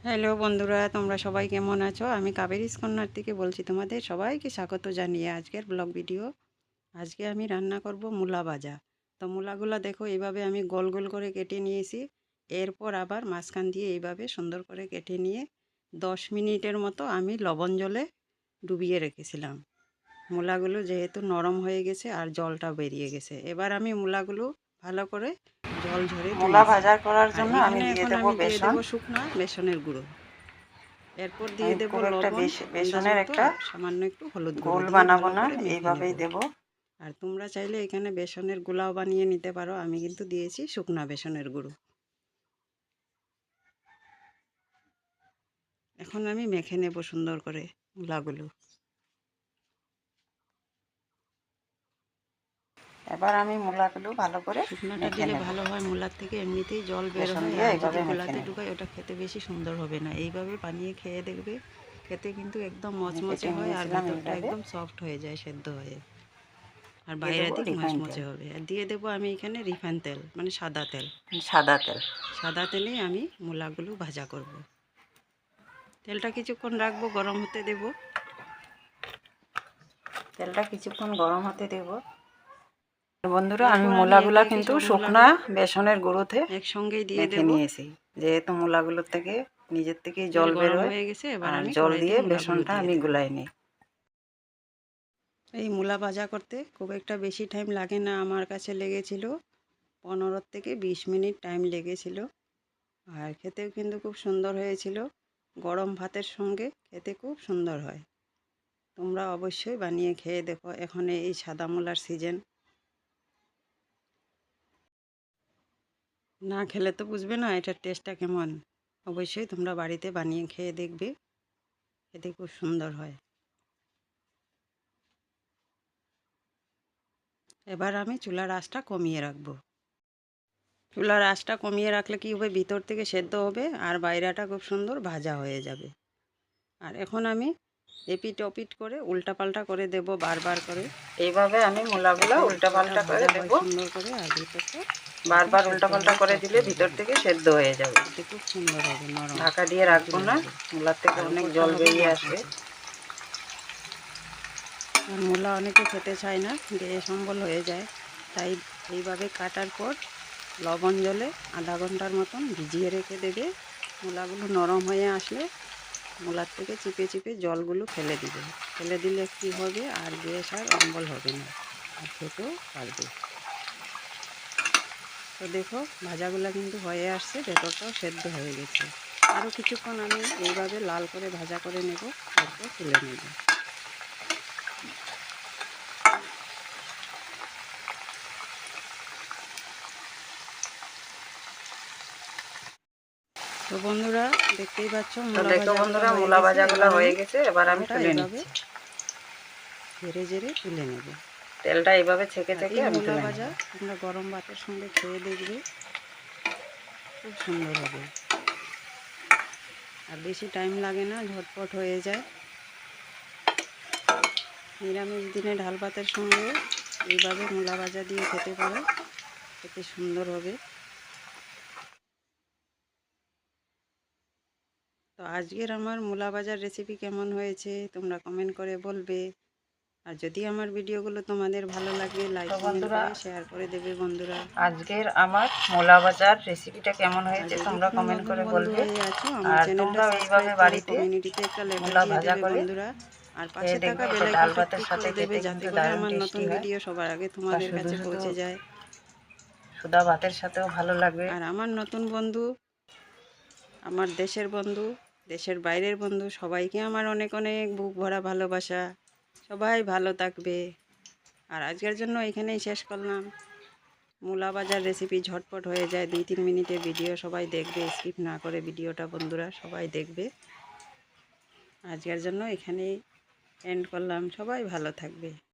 Hello বন্ধুরা, তোমরা সবাই কেমন আছো? আমি কাবেরী কন্যার থেকে বলছি, তোমাদের সবাইকে স্বাগত জানিয়ে আজকের ব্লগ ভিডিও। আজকে আমি রান্না করব মূলা ভাজা। তো মূলাগুলো দেখো, এইভাবে আমি গোল গোল করে কেটে নিয়েছি। এরপর আবার মাঝখান দিয়ে এইভাবে সুন্দর করে কেটে নিয়ে 10 মিনিটের মতো আমি লবণ জলে ডুবিয়ে রেখেছিলাম। মূলাগুলো যেহেতু নরম হয়ে গেছে আর জলটা বেরিয়ে গেছে, এবার আমি মূলাগুলো ভালো করে জল ঝরে মূলা ধুয়েছি। ভাজা করার আর জন্য আমি এখানে দিয়ে এখন দেবো আমি দিয়ে বেসন। দেবো শুকনা বেসনের গুঁড়ো। এরপর দিয়ে আমি দেব খুব একটা লবণ আন্দাজ বেসনের মতো একটা আর সামান্য একটু হলুদ গুঁড়ো গোল দিয়ে বানাবো ভালো না, করে মেখে নেব। এইভাবেই দেব। আর তোমরা চাইলে এখানে বেসনের গুঁড়াও বানিয়ে নিতে পারো, আমি কিন্তু দিয়েছি শুকনা বেসনের গুঁড়ো। এখন আমি মেখে নেব সুন্দর করে মূলাগুলো। এবার আমি মূলাগুলো ভালো করে শুকনাটা মেখে দিলে নেব। ভালো হয়, মূলার থেকে এমনিতেই জল বের বেসন হয়, দিয়ে আর যদি এইভাবে মেখে গোলাতে নেব। ঢুকায় ওটা খেতে বেশি সুন্দর হবে না। এইভাবে বানিয়ে খেয়ে দেখবে, খেতে কিন্তু একদম আমি মচমচে কেটে হয় আর নিয়েছিলাম ভিতরটা এইভাবে। একদম সফট হয়ে যায় সেদ্ধ হয়ে। আর দিয়ে বাইরের দেবো দিক রিফাইন তেল, মচমচে হবে। আর দিয়ে দেবো আমি এখানে রিফাইন তেল, মানে সাদা তেল। সাদা তেল। সাদা তেলেই আমি মূলাগুলো ভাজা করব। তেলটা কিছুক্ষণ রাখবো, গরম হতে দেব। তেলটা কিছুক্ষণ গরম হতে দেব। বন্ধুরা, আমি এরপর আমি মূলাগুলা একে একে কিন্তু সব শুকনা মূলাগুলো বেসনের গুঁড়োতে একসঙ্গেই দিয়ে মেখে দেব। নিয়েছি, যেহেতু মূলাগুলোর থেকে নিজের থেকেই তেল জল বের গরম হয়। হয়ে গেছে, এবার আর আমি জল কড়াইতে দিয়ে মূলাগুলো বেসনটা দিয়ে আমি দেব। গুলাই নিই। এই মূলা ভাজা করতে খুব একটা বেশি টাইম লাগে না, আমার কাছে লেগেছিল 15 থেকে 20 মিনিট টাইম লেগেছিল। আর খেতেও কিন্তু খুব সুন্দর হয়েছিল। গরম ভাতের সঙ্গে খেতে খুব সুন্দর হয়। তোমরা অবশ্যই বানিয়ে খেয়ে দেখো, এখন এই সাদা মূলার সিজন। না খেলে তো বুঝবে না এটার টেস্টটা কেমন। অবশ্যই তোমরা বাড়িতে বানিয়ে খেয়ে দেখবে, খেতে খুব সুন্দর হয়। এবার আমি চুলার আঁচটা কমিয়ে রাখবো। চুলার আঁচটা কমিয়ে রাখলে কি হবে, ভিতর থেকে সেদ্ধ হবে আর বাইরেটা খুব সুন্দর ভাজা হয়ে যাবে। আর এখন আমি এপিট ওপিট করে উল্টাপাল্টা করে দেব বারবার করে, এইভাবে আমি মূলাগুলো যাতে উপরটা উল্টাপাল্টা করে ভাজা হয় দেব। সুন্দর করে আর ভিতরটা একদম বারবার সেদ্ধ উল্টাপাল্টা হয়ে করে সফট দিলে হয়ে ভিতর যাবে। থেকে সেদ্ধ হয়ে যাবে। খেতে খুব সুন্দর হবে, নরম ঢাকা দিয়ে রাখবো তুলতুলে না, হবে। মূলার থেকে আর অনেক উপরটা জল হবে বেরিয়ে আসবে। মচমচে। আর মূলা অনেকে খেতে চায় না, গ্যাস অম্বল হয়ে যায়। তাই এইভাবে কাটার পর লবণ জলে আধা ঘন্টার মতন ভিজিয়ে রেখে দেবে। মূলাগুলো নরম হয়ে আসলে মূলার থেকে চিপে চিপে জলগুলো ফেলে দিবে। ফেলে দিলে কি হবে, আর গ্যাস আর অম্বল হবে না, আর খেতেও পারবে। তো দেখো, ভাজাগুলো কিন্তু হয়ে আসছে, ভেতরটাও সেদ্ধ হয়ে গেছে। আরও কিছুক্ষণ আমি এইভাবে লাল করে ভাজা করে নেব, এরপর তুলে নেব। তো বন্ধুরা, দেখতেই পাচ্ছ তো মূলা দেখো ভাজাগুলো বন্ধুরা, হয়ে মূলা গেছে। ভাজাগুলো এবার হয়ে আমি গেছে, এবার আমি তেলটা তুলে এইভাবে নিচ্ছি। ঝেড়ে ঝেড়ে তুলে নেব। তেলটা এইভাবে ছেঁকে আর ছেঁকে এই আমি মূলা তুলে নেব। ভাজা তোমরা গরম ভাতের সঙ্গে খেয়ে দেখবে, খুব সুন্দর হবে। আর বেশি টাইম লাগে না, ঝটপট হয়ে যায়। নিরামিষ দিনে ডাল ভাতের সঙ্গেও এইভাবে মূলা ভাজা দিয়ে খেতে পারো, খেতে সুন্দর হবে। তো আজকের আমার মূলা ভাজার রেসিপি কেমন হয়েছে তোমরা কমেন্ট করে বলবে। আর যদি আমার ভিডিওগুলো তোমাদের ভালো লাগে, লাইক তো কমেন্ট বন্ধুরা, করে শেয়ার করে দেবে বন্ধুরা। আজকের আমার মূলা ভাজার রেসিপিটা কেমন আর হয়েছে যদি তোমরা কোনো কমেন্ট নতুন করে বন্ধু বলবে। হয়ে আছো, আমার আর চ্যানেলটা তোমরাও এইভাবে সাবস্ক্রাইব করে বাড়িতে কমিউনিটিতে একটা লেটার মূলা দিয়ে ভাজা দেবে করে বন্ধুরা। আর খেয়ে পাশে থাকা দেখবে। বেল এটা ডাল আইকনটা ভাতের ক্লিক সাথে করে দেবে, খেতে যাতে কিন্তু করে দারুণ আমার নতুন টেস্টি হয়। ভিডিও সবার আগে বা তোমাদের শুধু কাছে শুধু পৌঁছে যায়। সুধা ভাতের সাথেও ভালো লাগবে। আর আমার নতুন বন্ধু, আমার দেশের বন্ধু, দেশের বাইরের বন্ধু, সবাইকে আমার অনেক অনেক বুক ভরা ভালোবাসা। সবাই ভালো থাকবে। আর আজকের জন্য এখানেই শেষ করলাম। মূলা ভাজার রেসিপি ঝটপট হয়ে যায়, 2-3 মিনিটের ভিডিও। সবাই দেখবে, স্কিপ না করে ভিডিওটা বন্ধুরা সবাই দেখবে। আজকের জন্য এখানেই এন্ড করলাম। সবাই ভালো থাকবে।